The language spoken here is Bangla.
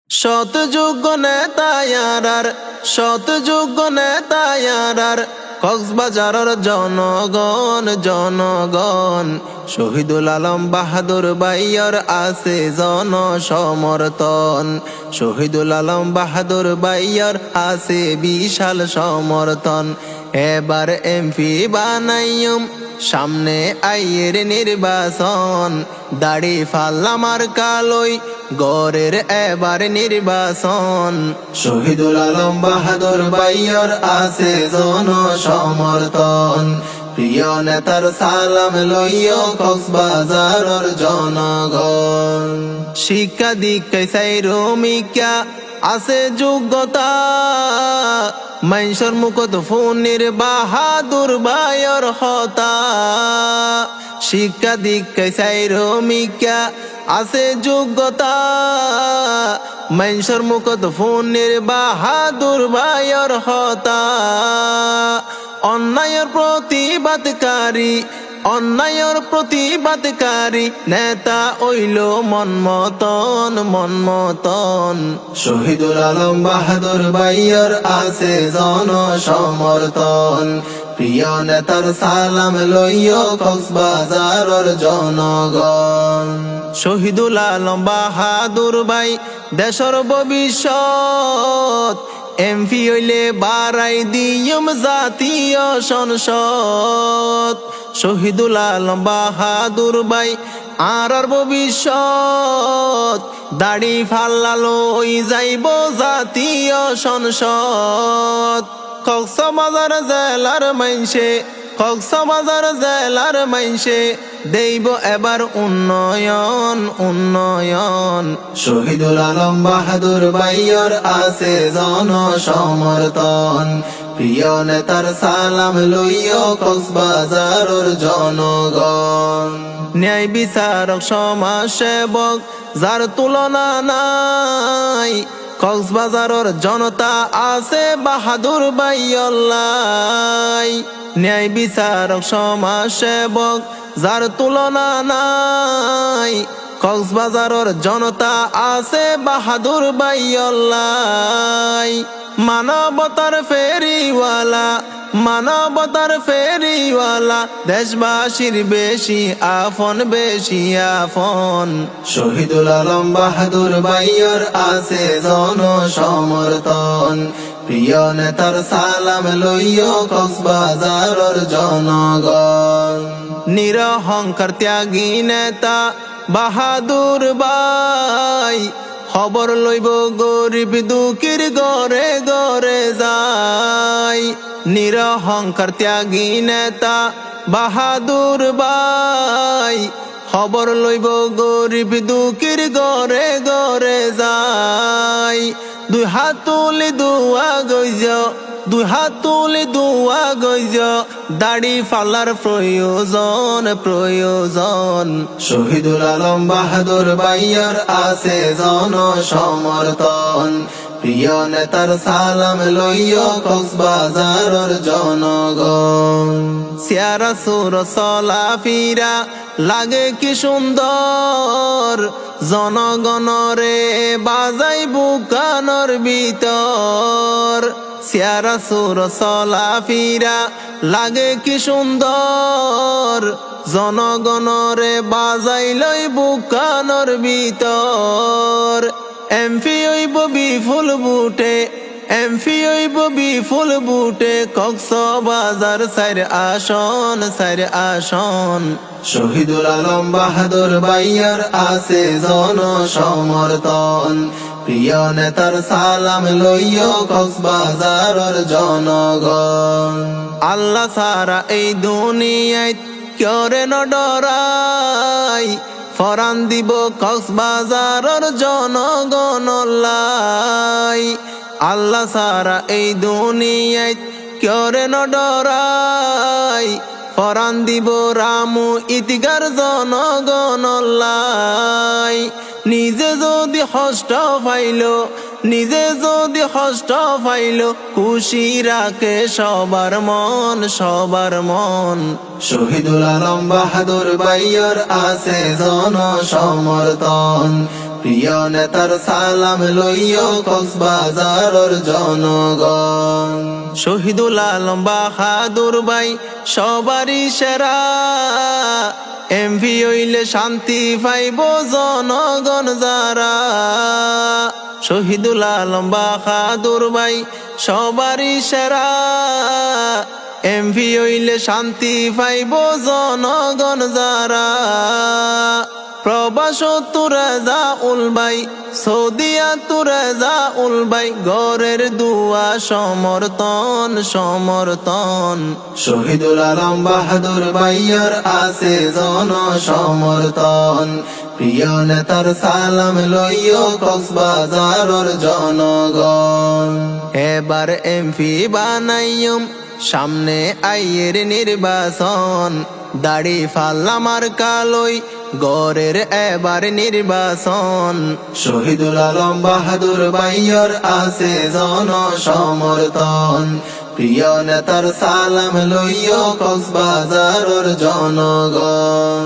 শতযোগ্য নেতায়ার শতযোগ্য নেতায়ার কক্সবাজারের জনগণ শহীদুল আলম বাহাদুর ভাইয়ার আছে জনসমর্থন। শহীদুল আলম বাহাদুর ভাইয়ার আছে বিশাল সমর্থন। এবার এমপি বানাইম সামনে আইয়ের নির্বাচন। দাড়ি ফাল্লামার কালই গড়ের এবার নির্বাচন। শহীদুল আলম বাহাদুর ভাইয়ার আছে জনসমর্থন। প্রিয় নেতার সালাম লইও কক্সবাজারের জনগণ। শিক্ষা দীক্ষায় সাইরমিকা আছে যোগ্যতা, মানুষের মুখত ফোনের বাহাদুর ভাইয়ার হতা। শিক্ষা দীক্ষায় সাইরমিকা আছে যোগ্যতা, মানুষের মুখত ফোনের বাহাদুর ভাইয়ার হতা। অন্যায়ের প্রতিবাদকারী নেতা হইল মনমতন। শহীদুল আলম বাহাদুর ভাইয়ার আছে জনসমর্থন। প্রিয় নেতার সালাম লইও কক্সবাজারের জনগণ। শহীদুল আলম বাহাদুর ভাই দেশের ভবিষ্যৎ, এমপি হইলে বাড়াই দিয়ম জাতীয় সংসদ। শহীদুল আলম বাহাদুর ভাই আর ভবিষ্যৎ, দাড়ি ফাল্লালো ওই যাইব জাতীয় সংসদ। কক্সবাজার জেলার মাইনসে দেইব এবার উন্নয়ন। শহীদুল আলম বাহাদুর ভাইয়ার আছে জনসমর্থন। প্রিয় নেতার সালাম লইও কক্সবাজারের জনগণ। ন্যায় বিচারক সমাজ সেবক যার তুলনা নাই, কক্সবাজারের জনতা আছে বাহাদুর ভাইয়াল্লাই। ন্যায় বিচারক সমাজ সেবক যার তুলনা নাই, কক্সবাজারের জনতা আছে বাহাদুর ভাইয়াল্লাই। মানবতার ফেরিওয়ালা দেশবাসীর বেশি আপন। শহীদুল আলম বাহাদুর ভাইয়ার আছে জনসমর্থন। প্রিয় নেতার সালাম লইও কক্সবাজারের জনগণ। নিরহংকার ত্যাগী নেতা বাহাদুর ভাই, খবর লইব গরিব দুঃখীর ঘরে ঘরে যায়। নিরহংকার ত্যাগী নেতা বাহাদুর ভাই, খবর লইব গরিব দুঃখীর ঘরে ঘরে যায়। দুই হাত তুলি দুয়া গইজ দাড়ি ফালার প্রয়োজন। শহীদুল আলম বাহাদুর ভাইয়ার আছে জনসমর্থন। প্রিয় নেতার সালাম লইও কক্সবাজারের জনগণ। সিয়ারা সুর চলা ফিরা লাগে কি সুন্দর, জনগণরে বাজাই বুকানোর ভিতর। সিয়ারা সুর চলা ফিরা লাগে কি সুন্দর, জনগণরে বাজাই লই বুকানোর ভিতর। এমপি হইব বিফুল বুটে কক্সবাজার চার আসন। শহীদুল আলম বাহাদুর ভাইয়ার আছে জনসমর্থন। প্রিয় নেতার সালাম লইও কক্সবাজারের জনগণ। আল্লাহ সারা এই দুনিয়ায় করে ন ডরাই, ফরান দিব কক্সবাজারের জনগণলাই। আল্লাহ সারা এই দুনিয়ায় করে ন ডরাই, ফরান দিব রামু ইতিগার জনগণলাই। নিজে যদি কষ্ট পাইল খুশি রাখে সবার মন। শহীদুল আলম বাহাদুর ভাইয়ার আছে জনসমর্থন। প্রিয় নেতার সালাম লইও কক্সবাজারের জনগণ। শহীদুল আলম বাহাদুর ভাই সবারই সেরা, এমভি হইলে শান্তি পাইব জনগণ যারা। শহীদুল আলম বাহাদুর ভাই সবারই সেরা, এমভি হইলে শান্তি পাইব জনগণ যারা। প্রবাস তুরা যাউল ভাই, সৌদিয়া তুরা যাউল ভাই, ঘরের দুয়া সমর্থন সমর্থন। শহীদুল আলম বাহাদুর ভাইয়ার আছে জন সমর্থন, প্রিয় নেতার সালাম লইও কক্সবাজারের জনগণ। এবার এমপি বানাইম সামনে আইয়ের নির্বাচন, দাড়ি ফাল্লা মার্কা লই গড়ের এবার নির্বাচন। শহীদুল আলম বাহাদুর ভাইয়ার আছে জন সমর্থন, প্রিয় নেতার সালাম লইও কক্সবাজারের জনগণ।